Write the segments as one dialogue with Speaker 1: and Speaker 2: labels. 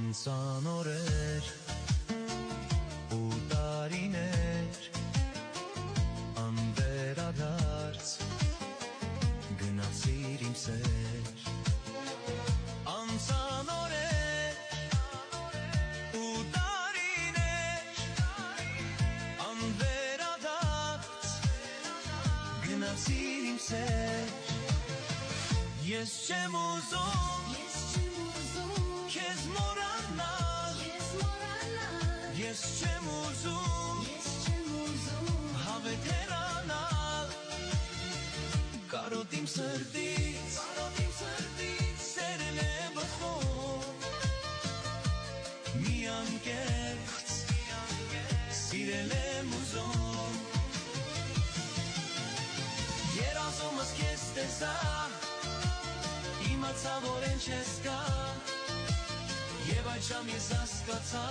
Speaker 1: Անցանորեր ու տարիներ անվերադարձ գնացիր իմ սեր Անցանորեր ու տարիներ անվերադարձ գնացիր իմ սեր Ես չեմ ուզում Քեզ մոռանալ Ես չեմ ուզում Հավետերանալ Կարոտ իմ սրտից Սերն է բխում Մի անկեղծ Սիրել եմ ուզում Երազումս քեզ տեսա Իմացա որ են չես կա Եվ այդ ժամ ես հասկացա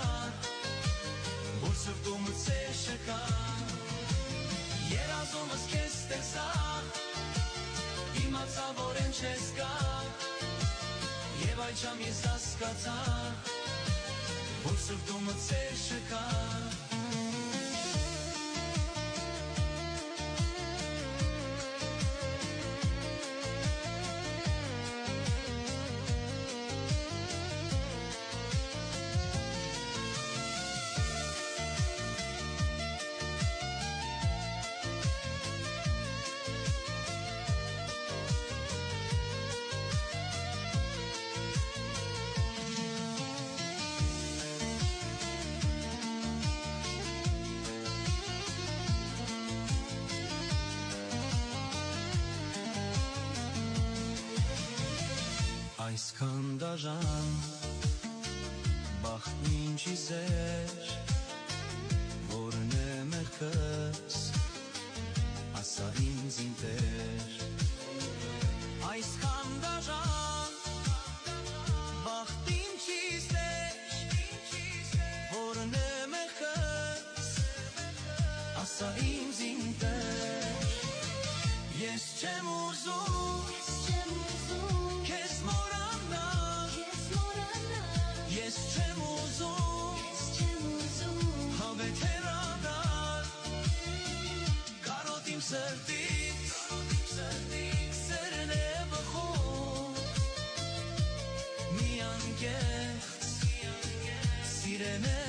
Speaker 1: Որ սրտումս ցեշը կա Երազումս քեզ տեսա Իմացա որ են չես կա Եվ այդ ժամ ես հասկացա Որ սրտումս ցեշը կա Այսքան դաժան բախտն ինչի զեր Որն է մեղքս ասա ինձ իմ Տեր Այսքան դաժան բախտն ինչի զեր Որն է մեղքս ասա ինձ իմ Տեր Ես չեմ ուզում Ես չեմ ուզում Հավետերանալ Կարոտ իմ սրտից Սերն է բխում Մի անկեղծ Սիրել եմ